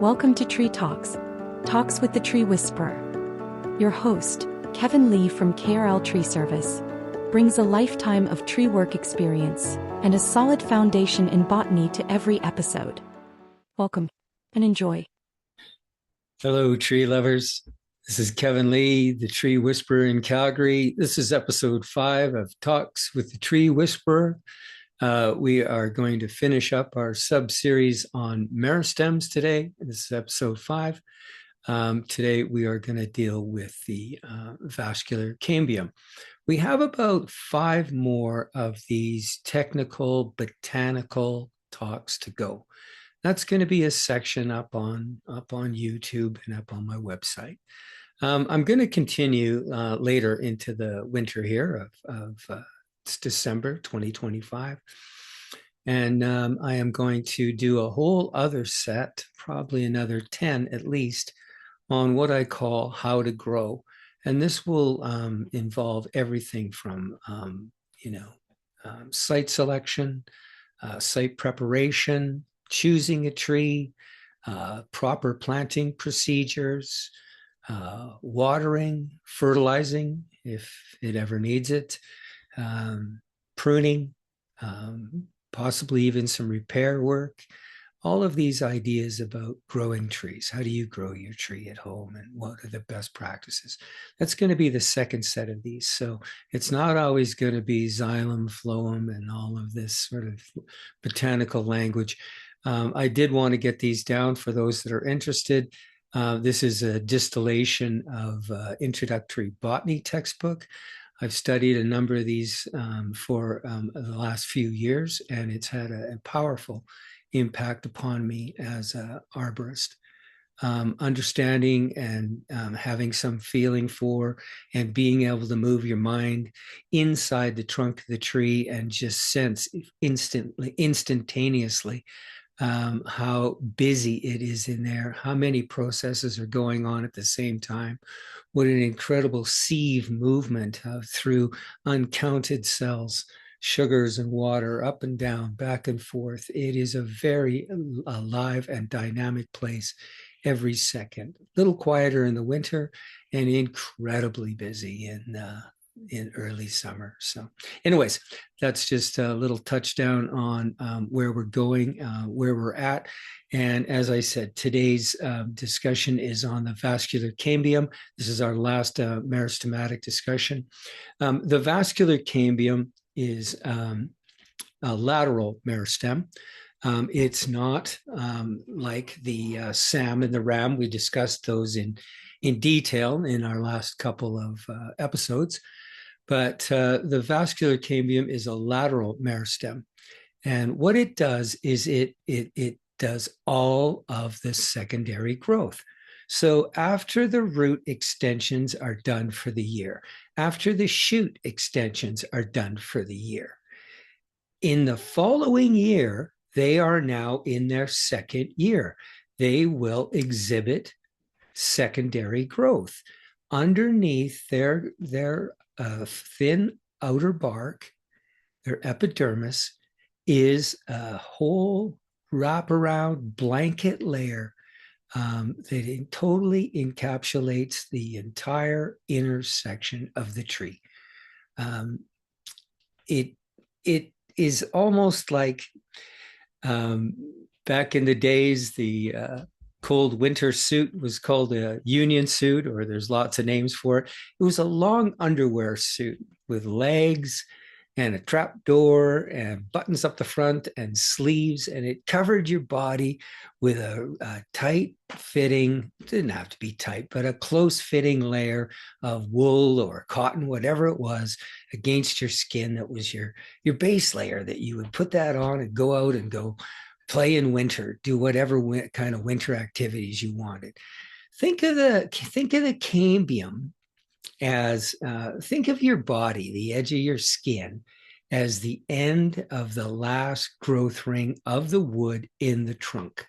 Welcome to Tree Talks, Talks with the Tree Whisperer. Your host, Kevin Lee from KRL Tree Service, brings a lifetime of tree work experience and a solid foundation in botany to every episode. Welcome and enjoy. Hello, tree lovers. This is Kevin Lee, the Tree Whisperer in Calgary. This is episode 5 of Talks with the Tree Whisperer. We are going to finish up our sub-series on meristems today. This is episode 5. Today we are going to deal with the vascular cambium. We have about 5 more of these technical botanical talks to go. That's going to be a section up on YouTube and up on my website. I'm going to continue later into the winter here of it's December 2025. And I am going to do a whole other set, probably another 10 at least, on what I call how to grow. And this will involve everything from, site selection, site preparation, choosing a tree, proper planting procedures, watering, fertilizing if it ever needs it, pruning, possibly even some repair work. All of these ideas about growing trees. How do you grow your tree at home and what are the best practices? That's going to be the second set of these. So it's not always going to be xylem, phloem, and all of this sort of botanical language. I did want to get these down for those that are interested. This is a distillation of introductory botany textbook. I've studied a number of these for the last few years, and it's had a powerful impact upon me as an arborist. Understanding and having some feeling for and being able to move your mind inside the trunk of the tree and just sense instantaneously how busy it is in there, how many processes are going on at the same time, what an incredible sieve movement through uncounted cells, sugars and water, up and down, back and forth. It is a very alive and dynamic place every second. A little quieter in the winter and incredibly busy in early summer. So anyways, that's just a little touchdown on where we're going, where we're at. And as I said, today's discussion is on the vascular cambium. This is our last meristematic discussion. The vascular cambium is a lateral meristem. It's not like the SAM and the RAM. We discussed those in detail in our last couple of episodes. But the vascular cambium is a lateral meristem. And what it does is it does all of the secondary growth. So after the root extensions are done for the year, after the shoot extensions are done for the year, in the following year, they are now in their second year. They will exhibit secondary growth. Underneath their thin outer bark, their epidermis, is a whole wraparound blanket layer that totally encapsulates the entire inner section of the tree. It is almost like back in the days, the cold winter suit was called a union suit, or there's lots of names for it. It was a long underwear suit with legs and a trap door and buttons up the front and sleeves, and it covered your body with a tight fitting, didn't have to be tight, but a close fitting layer of wool or cotton, whatever it was, against your skin. That was your base layer that you would put that on and go out and go play in winter, do whatever kind of winter activities you wanted. Think of the cambium as, think of your body, the edge of your skin, as the end of the last growth ring of the wood in the trunk.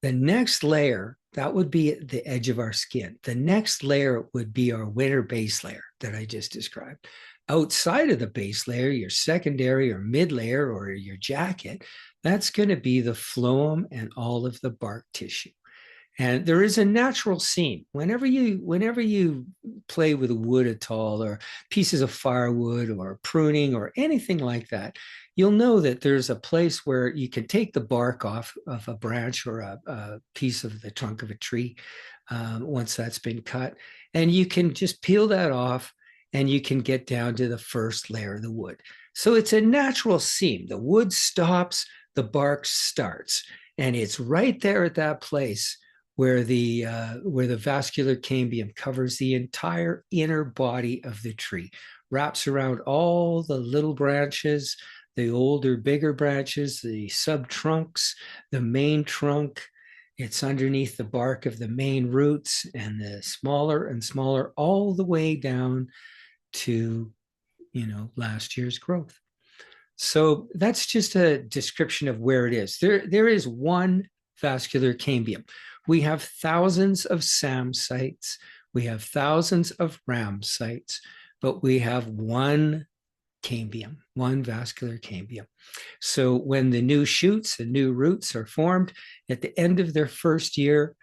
The next layer, that would be the edge of our skin. The next layer would be our winter base layer that I just described. Outside of the base layer, your secondary or mid layer or your jacket, that's going to be the phloem and all of the bark tissue. And there is a natural seam. Whenever you play with wood at all, or pieces of firewood or pruning or anything like that, you'll know that there's a place where you can take the bark off of a branch or a piece of the trunk of a tree once that's been cut. And you can just peel that off and you can get down to the first layer of the wood. So it's a natural seam. The wood stops, the bark starts, and it's right there at that place where the vascular cambium covers the entire inner body of the tree, wraps around all the little branches, the older, bigger branches, the sub-trunks, the main trunk. It's underneath the bark of the main roots and the smaller and smaller, all the way down to, last year's growth. So that's just a description of where it is. There is one vascular cambium. We have thousands of SAM sites. We have thousands of RAM sites, but we have one cambium, one vascular cambium. So when the new shoots and new roots are formed at the end of their first year,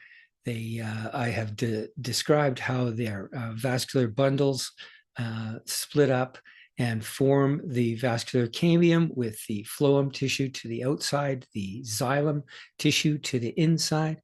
I have described how their vascular bundles split up and form the vascular cambium with the phloem tissue to the outside, the xylem tissue to the inside.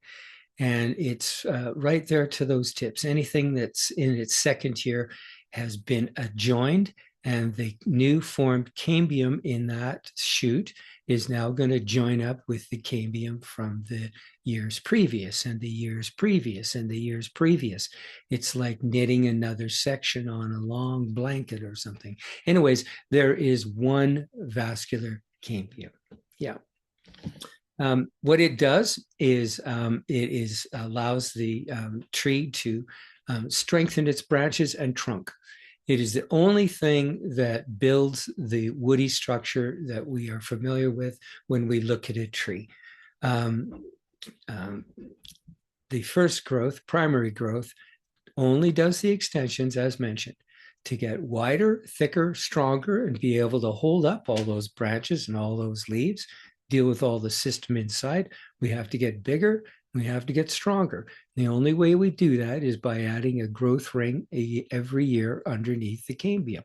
And it's right there to those tips. Anything that's in its second year has been adjoined, and the new formed cambium in that shoot is now going to join up with the cambium from the years previous and the years previous and the years previous. It's like knitting another section on a long blanket or something. Anyways, there is one vascular cambium. Yeah. What it does is allows the tree to strengthen its branches and trunk. It is the only thing that builds the woody structure that we are familiar with when we look at a tree. The first growth, primary growth, only does the extensions as mentioned to get wider, thicker, stronger, and be able to hold up all those branches and all those leaves, deal with all the system inside. We have to get bigger. We have to get stronger. The only way we do that is by adding a growth ring every year underneath the cambium.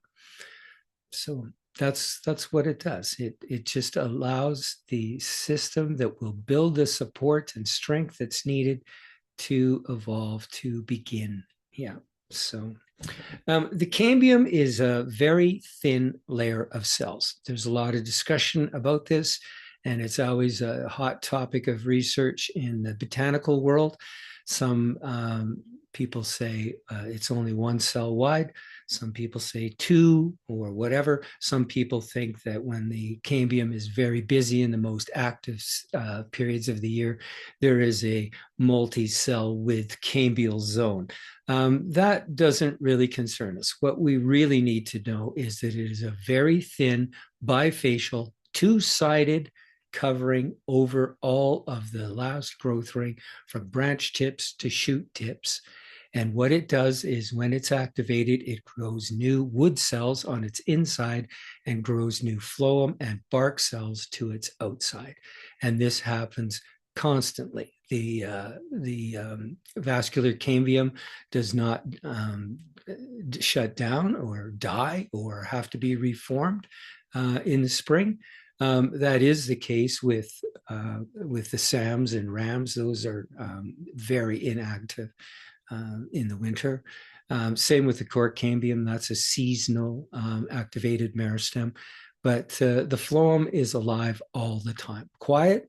So that's what it does. It just allows the system that will build the support and strength that's needed to evolve, to begin. Yeah. So the cambium is a very thin layer of cells. There's a lot of discussion about this, and it's always a hot topic of research in the botanical world. Some people say it's only one cell wide. Some people say two or whatever. Some people think that when the cambium is very busy in the most active periods of the year, there is a multi-cell with cambial zone. That doesn't really concern us. What we really need to know is that it is a very thin, bifacial, two-sided covering over all of the last growth ring from branch tips to shoot tips. And what it does is when it's activated, it grows new wood cells on its inside and grows new phloem and bark cells to its outside. And this happens constantly. The vascular cambium does not shut down or die or have to be reformed in the spring. That is the case with the SAMs and RAMs. Those are very inactive in the winter. Same with the cork cambium. That's a seasonal activated meristem. But the phloem is alive all the time. Quiet,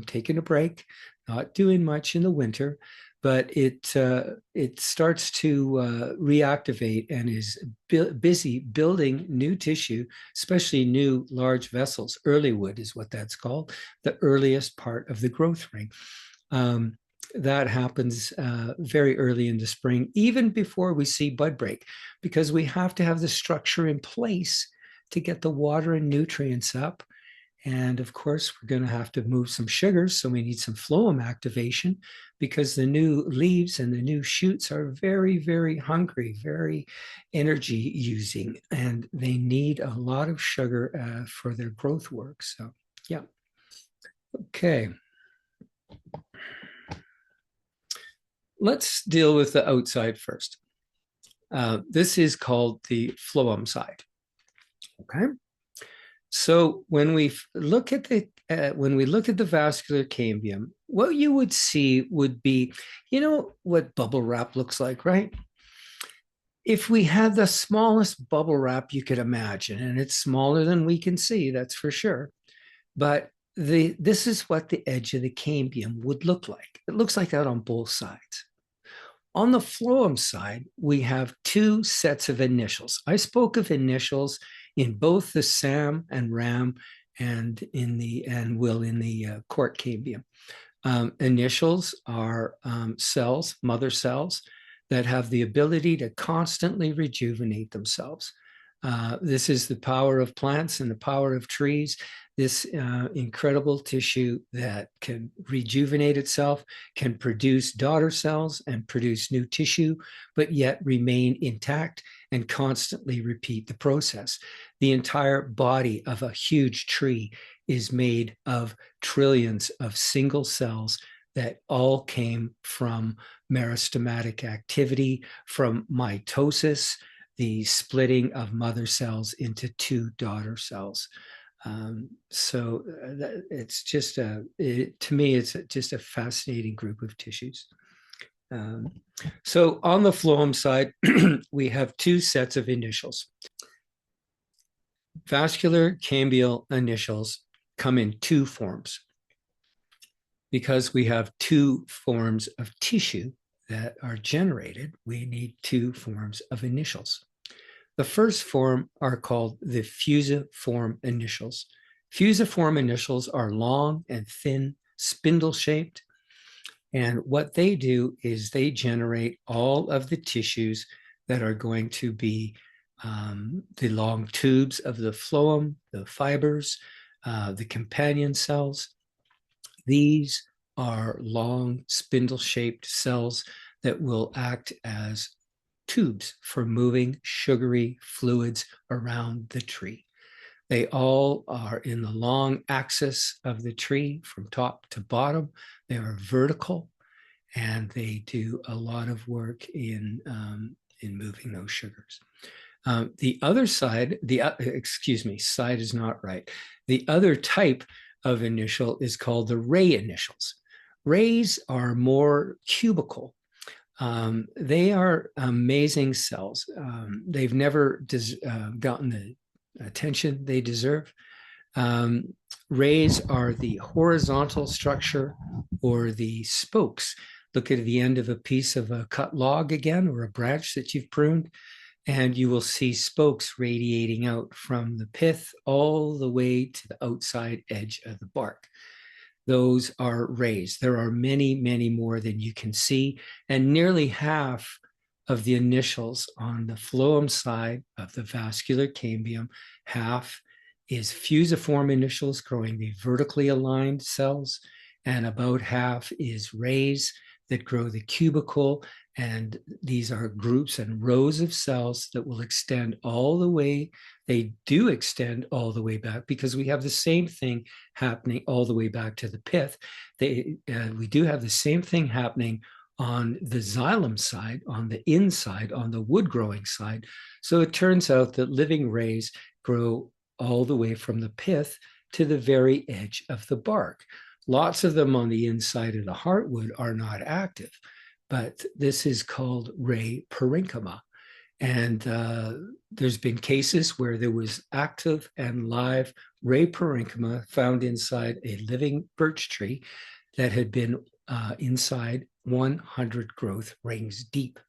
taking a break, not doing much in the winter, but it starts to reactivate and is busy building new tissue, especially new large vessels. Early wood is what that's called, the earliest part of the growth ring. That happens very early in the spring, even before we see bud break, because we have to have the structure in place to get the water and nutrients up. And of course, we're going to have to move some sugars. So we need some phloem activation because the new leaves and the new shoots are very, very hungry, very energy using, and they need a lot of sugar for their growth work. So, yeah. Okay. let's deal with the outside first. This is called the phloem side. Okay. So when we look at the vascular cambium, what you would see would be, you know, what bubble wrap looks like, right? If we had the smallest bubble wrap you could imagine, and it's smaller than we can see, that's for sure. But this is what the edge of the cambium would look like. It looks like that on both sides. On the phloem side, we have two sets of initials. I spoke of initials in both the SAM and RAM and in the cork cambium. Initials are cells, mother cells, that have the ability to constantly rejuvenate themselves. This is the power of plants and the power of trees. This incredible tissue that can rejuvenate itself, can produce daughter cells and produce new tissue, but yet remain intact and constantly repeat the process. The entire body of a huge tree is made of trillions of single cells that all came from meristematic activity, from mitosis, the splitting of mother cells into two daughter cells. It's just to me, it's just a fascinating group of tissues. So on the phloem side, we have two sets of initials. Vascular cambial initials come in two forms. Because we have two forms of tissue that are generated, we need two forms of initials. The first form are called the fusiform initials. Fusiform initials are long and thin, spindle-shaped, and what they do is they generate all of the tissues that are going to be the long tubes of the phloem, the fibers, the companion cells. These are long spindle-shaped cells that will act as tubes for moving sugary fluids around the tree. They all are in the long axis of the tree from top to bottom. They are vertical, and they do a lot of work in moving those sugars. The other side, side is not right. The other type of initial is called the ray initials. Rays are more cubical. They are amazing cells. They've never gotten the attention they deserve. Rays are the horizontal structure or the spokes. Look at the end of a piece of a cut log again, or a branch that you've pruned, and you will see spokes radiating out from the pith all the way to the outside edge of the bark. Those are rays. There are many, many more than you can see, and nearly half of the initials on the phloem side of the vascular cambium, half is fusiform initials growing the vertically aligned cells, and about half is rays that grow the cubical. And these are groups and rows of cells that will extend all the way. They do extend all the way back because we have the same thing happening all the way back to the pith. We do have the same thing happening on the xylem side, on the inside, on the wood growing side. So it turns out that living rays grow all the way from the pith to the very edge of the bark. Lots of them on the inside of the heartwood are not active, but this is called ray parenchyma. And there's been cases where there was active and live ray parenchyma found inside a living birch tree that had been inside 100 growth rings deep.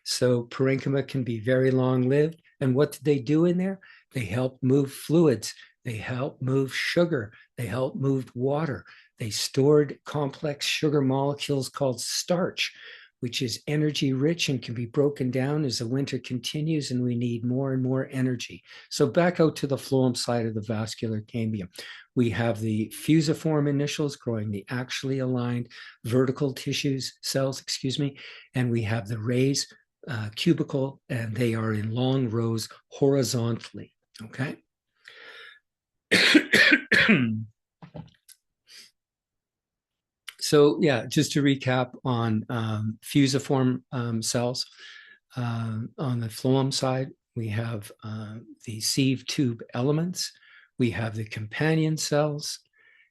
So parenchyma can be very long-lived. And what did they do in there? They help move fluids. They help move sugar. They help move water. They stored complex sugar molecules called starch, which is energy rich and can be broken down as the winter continues and we need more and more energy. So back out to the phloem side of the vascular cambium. We have the fusiform initials growing the actually aligned vertical cells, and we have the rays cubical, and they are in long rows horizontally, okay? So yeah, just to recap on fusiform cells, on the phloem side, we have the sieve tube elements, we have the companion cells,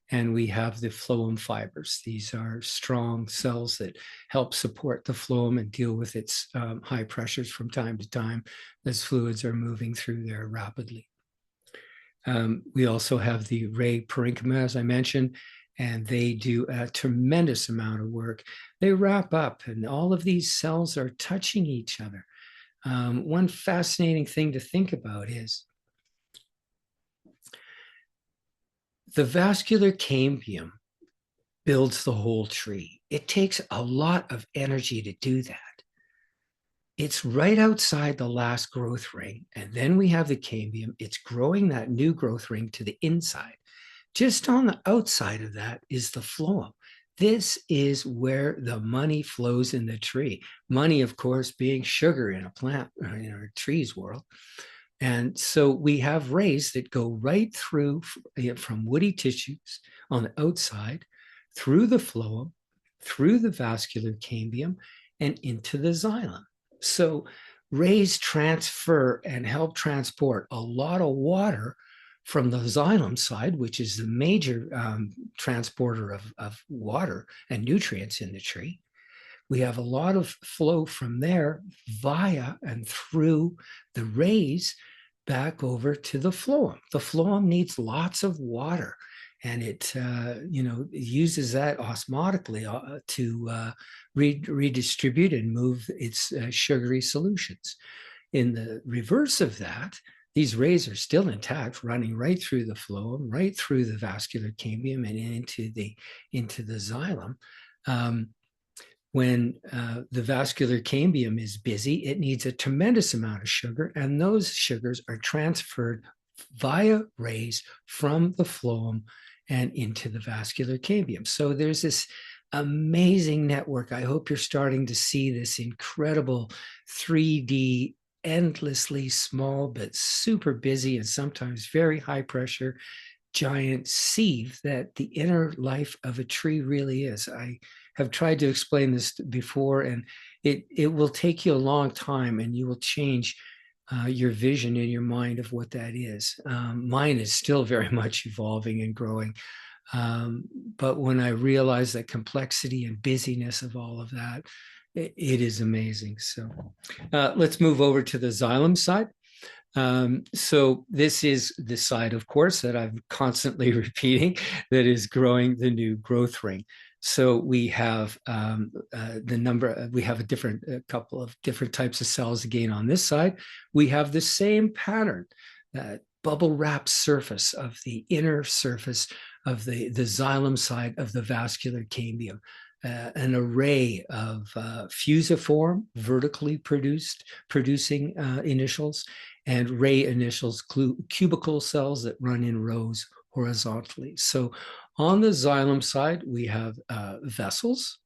and we have the phloem fibers. These are strong cells that help support the phloem and deal with its high pressures from time to time as fluids are moving through there rapidly. We also have the ray parenchyma, as I mentioned, and they do a tremendous amount of work. They wrap up, and all of these cells are touching each other. One fascinating thing to think about is the vascular cambium builds the whole tree. It takes a lot of energy to do that. It's right outside the last growth ring, and then we have the cambium. It's growing that new growth ring to the inside. Just on the outside of that is the phloem. This is where the money flows in the tree. Money, of course, being sugar in a plant, in a tree's world. And so we have rays that go right through from woody tissues on the outside, through the phloem, through the vascular cambium, and into the xylem. So rays transfer and help transport a lot of water from the xylem side, which is the major transporter of water and nutrients in the tree. We have a lot of flow from there via and through the rays back over to the phloem. The phloem needs lots of water, and it uses that osmotically to redistribute and move its sugary solutions. In the reverse of that, these rays are still intact, running right through the phloem, right through the vascular cambium, and into the xylem. When the vascular cambium is busy, it needs a tremendous amount of sugar, and those sugars are transferred via rays from the phloem and into the vascular cambium. So there's this amazing network. I hope you're starting to see this incredible 3D, endlessly small, but super busy and sometimes very high pressure giant sieve that the inner life of a tree really is. I have tried to explain this before, and it will take you a long time, and you will change your vision in your mind of what that is. Mine is still very much evolving and growing. But when I realize the complexity and busyness of all of that, it is amazing. So let's move over to the xylem side. So this is the side, of course, that I'm constantly repeating, that is growing the new growth ring. So we have we have a couple of different types of cells again on this side. We have the same pattern, bubble wrap surface of the inner surface of the xylem side of the vascular cambium. An array of fusiform, vertically producing initials, and ray initials, cubicle cells that run in rows horizontally. So on the xylem side, we have vessels.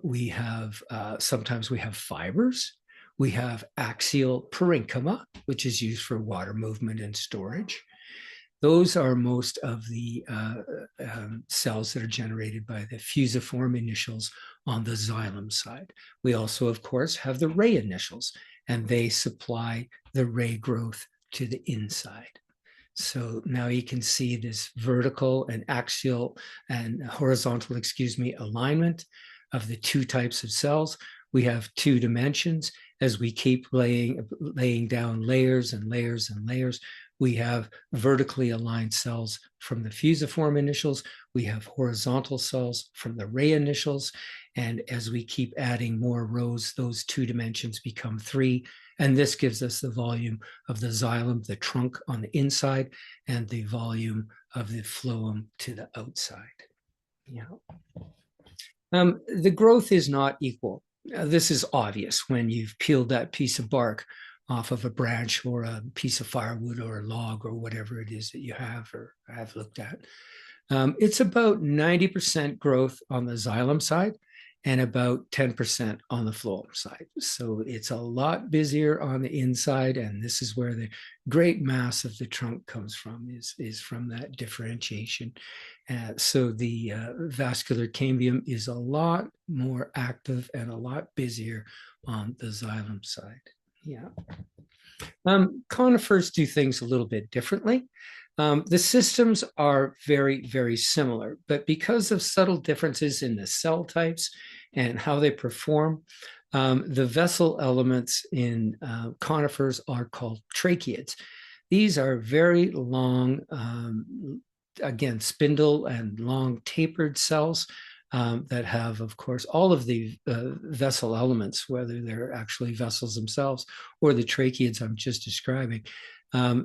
We have sometimes we have fibers. We have axial parenchyma, which is used for water movement and storage. Those are most of the cells that are generated by the fusiform initials on the xylem side. We also, of course, have the ray initials, and they supply the ray growth to the inside. So now you can see this vertical and axial and horizontal, alignment of the two types of cells. We have two dimensions. As we keep laying down layers and layers and layers, we have vertically aligned cells from the fusiform initials. We have horizontal cells from the ray initials. And as we keep adding more rows, those two dimensions become three. And this gives us the volume of the xylem, the trunk on the inside, and the volume of the phloem to the outside. The growth is not equal. This is obvious when you've peeled that piece of bark off of a branch or a piece of firewood or a log or whatever it is that you have or have looked at. It's about 90% growth on the xylem side and about 10% on the phloem side. So it's a lot busier on the inside, and this is where the great mass of the trunk comes from, is from that differentiation. So the vascular cambium is a lot more active and a lot busier on the xylem side. Yeah. Conifers do things a little bit differently. The systems are very, very similar, but because of subtle differences in the cell types and how they perform, the vessel elements in conifers are called tracheids. These are very long, again, spindle and long tapered cells that have, of course, all of the vessel elements, whether they're actually vessels themselves or the tracheids I'm just describing.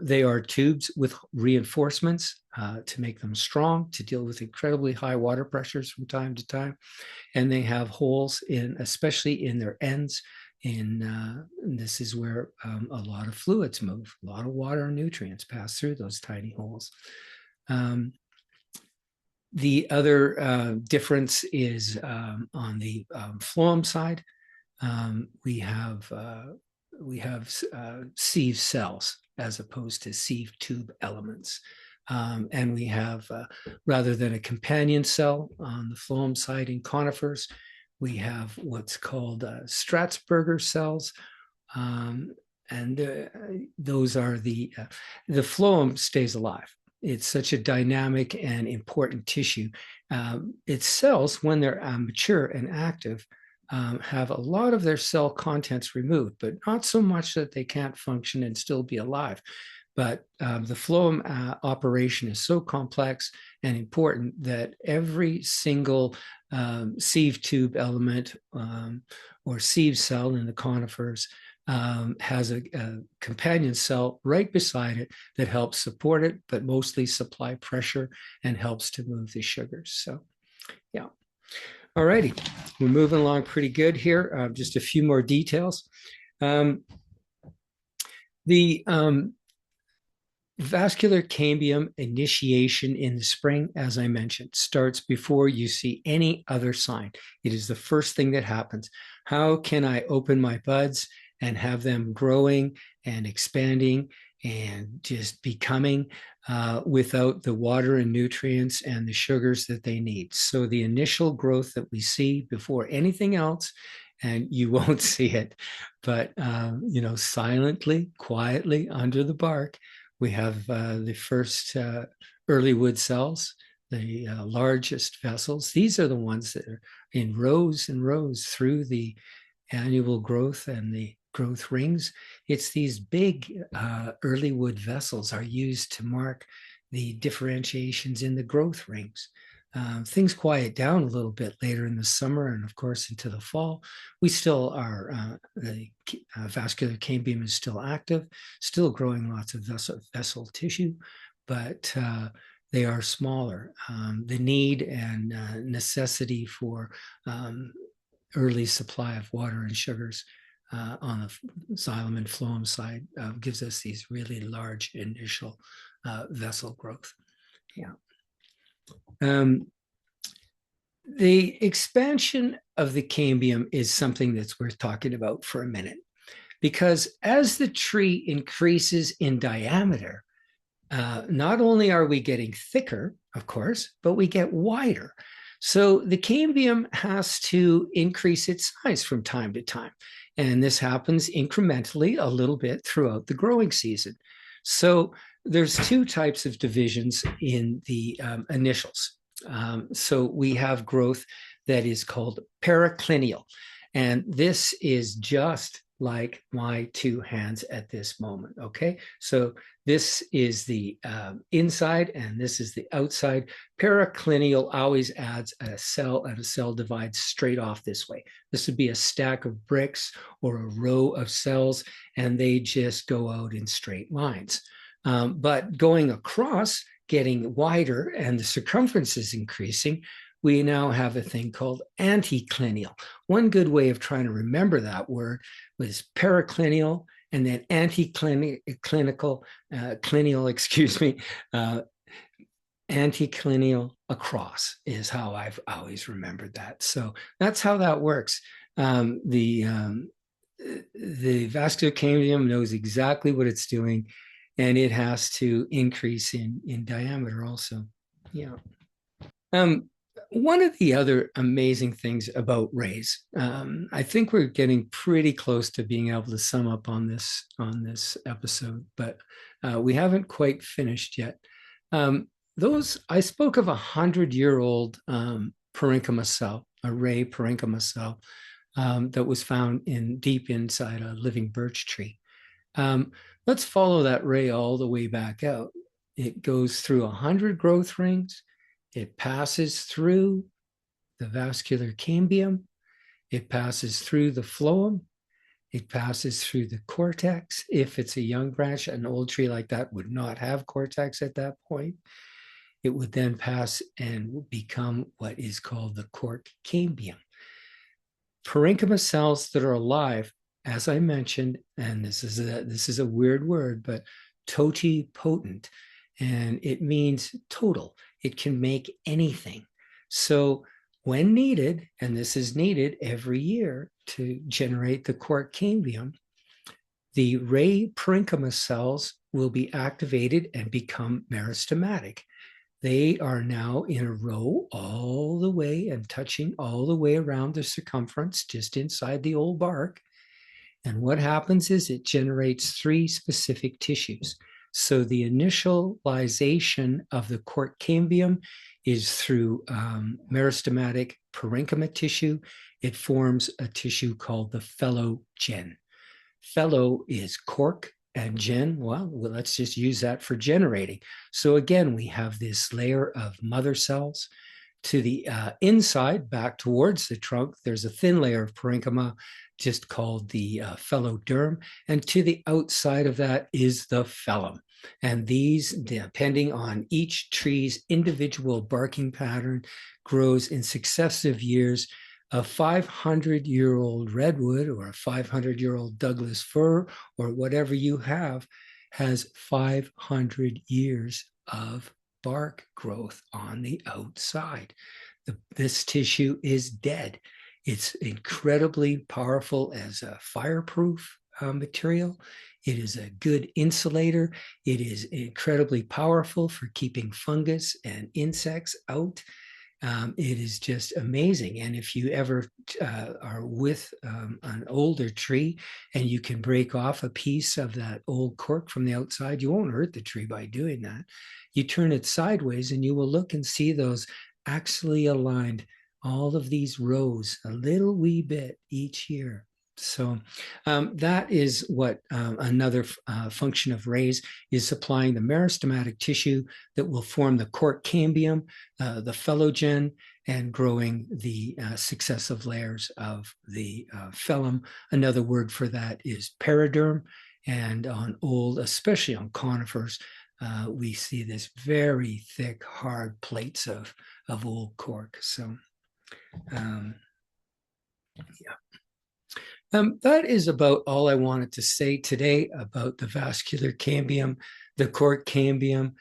They are tubes with reinforcements to make them strong, to deal with incredibly high water pressures from time to time. And they have holes in, especially in their ends. And this is where a lot of fluids move, a lot of water and nutrients pass through those tiny holes. The other difference is on the phloem side. We have sieve cells as opposed to sieve tube elements. And we have, rather than a companion cell on the phloem side in conifers, we have what's called Stratsburger cells. And those are the phloem stays alive. It's such a dynamic and important tissue. Its cells, when they're mature and active, have a lot of their cell contents removed, but not so much that they can't function and still be alive. But the phloem operation is so complex and important that every single sieve tube element or sieve cell in the conifers has a companion cell right beside it that helps support it, but mostly supply pressure and helps to move the sugars. So, yeah. All righty, we're moving along pretty good here. Just a few more details. The vascular cambium initiation in the spring, as I mentioned, starts before you see any other sign. It is the first thing that happens. How can I open my buds and have them growing and expanding and just becoming without the water and nutrients and the sugars that they need? So the initial growth that we see before anything else, and you won't see it, but silently, quietly under the bark, we have the first early wood cells, the largest vessels. These are the ones that are in rows and rows through the annual growth and the growth rings. It's these big early wood vessels are used to mark the differentiations in the growth rings. Things quiet down a little bit later in the summer and of course into the fall. We still are, the vascular cambium is still active, still growing lots of vessel tissue, but they are smaller. The need and necessity for early supply of water and sugars on the xylem and phloem side gives us these really large initial vessel growth. Yeah. The expansion of the cambium is something that's worth talking about for a minute, because as the tree increases in diameter, not only are we getting thicker, of course, but we get wider. So the cambium has to increase its size from time to time. And this happens incrementally a little bit throughout the growing season. So there's two types of divisions in the initials. So we have growth that is called periclinial. And this is just like my two hands at this moment, okay? So this is the inside and this is the outside. Periclinial always adds a cell, and a cell divides straight off this way. This would be a stack of bricks or a row of cells, and they just go out in straight lines. But going across, getting wider, and the circumference is increasing, we now have a thing called anticlinial. One good way of trying to remember that word was periclinial and then anticlinial, clinial, excuse me. anticlineal across is how I've always remembered that. So that's how that works. The vascular cambium knows exactly what it's doing, and it has to increase in diameter also. Yeah. Um, One of the other amazing things about rays, I think we're getting pretty close to being able to sum up on this episode, but we haven't quite finished yet. Those I spoke of 100-year-old parenchyma cell, a ray parenchyma cell that was found in deep inside a living birch tree. Um, let's follow that ray all the way back out. It goes through 100 growth rings. It passes through the vascular cambium. It passes through the phloem. It passes through the cortex. If it's a young branch, an old tree like that would not have cortex at that point. It would then pass and become what is called the cork cambium. Parenchyma cells that are alive, as I mentioned, and this is a weird word, but totipotent, and it means total. It can make anything. So when needed, and this is needed every year to generate the cork cambium, the ray parenchyma cells will be activated and become meristematic. They are now in a row all the way and touching all the way around the circumference, just inside the old bark. And what happens is it generates 3 specific tissues. So the initialization of the cork cambium is through meristematic parenchyma tissue. It forms a tissue called the phellogen. Phello is cork, and gen, well, let's just use that for generating. So again, we have this layer of mother cells. To the inside, back towards the trunk, there's a thin layer of parenchyma, just called the phelloderm. And to the outside of that is the phellum. And these, depending on each tree's individual barking pattern, grows in successive years. A 500-year-old redwood or a 500-year-old Douglas fir or whatever you have has 500 years of bark growth on the outside. This tissue is dead. It's incredibly powerful as a fireproof material. It is a good insulator. It is incredibly powerful for keeping fungus and insects out. It is just amazing. And if you ever are with an older tree and you can break off a piece of that old cork from the outside, you won't hurt the tree by doing that. You turn it sideways and you will look and see those axially aligned, all of these rows, a little wee bit each year. So that is what another function of rays is, supplying the meristematic tissue that will form the cork cambium, the phellogen, and growing the successive layers of the phellum. Another word for that is periderm. And on old, especially on conifers, we see this very thick, hard plates of old cork. So, yeah. That is about all I wanted to say today about the vascular cambium, the cork cambium,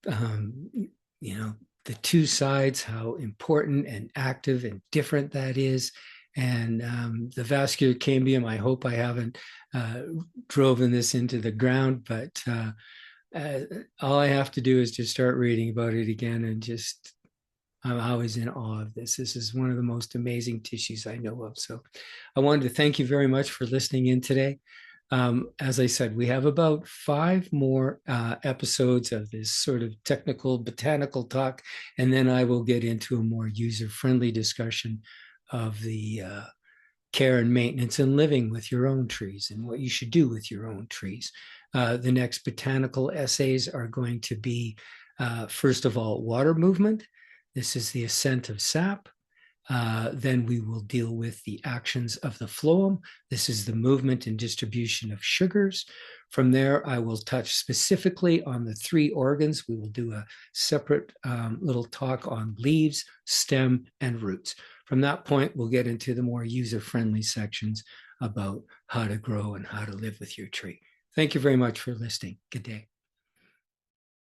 the 2 sides, how important and active and different that is. And the vascular cambium, I hope I haven't driven this into the ground, but all I have to do is just start reading about it again, and just I'm always in awe of this. This is one of the most amazing tissues I know of. So I wanted to thank you very much for listening in today. As I said, we have about 5 more episodes of this sort of technical botanical talk, and then I will get into a more user-friendly discussion of the care and maintenance and living with your own trees and what you should do with your own trees. The next botanical essays are going to be, first of all, water movement. This is the ascent of sap. Then we will deal with the actions of the phloem. This is the movement and distribution of sugars. From there, I will touch specifically on the 3 organs. We will do a separate little talk on leaves, stem, and roots. From that point, we'll get into the more user-friendly sections about how to grow and how to live with your tree. Thank you very much for listening. Good day.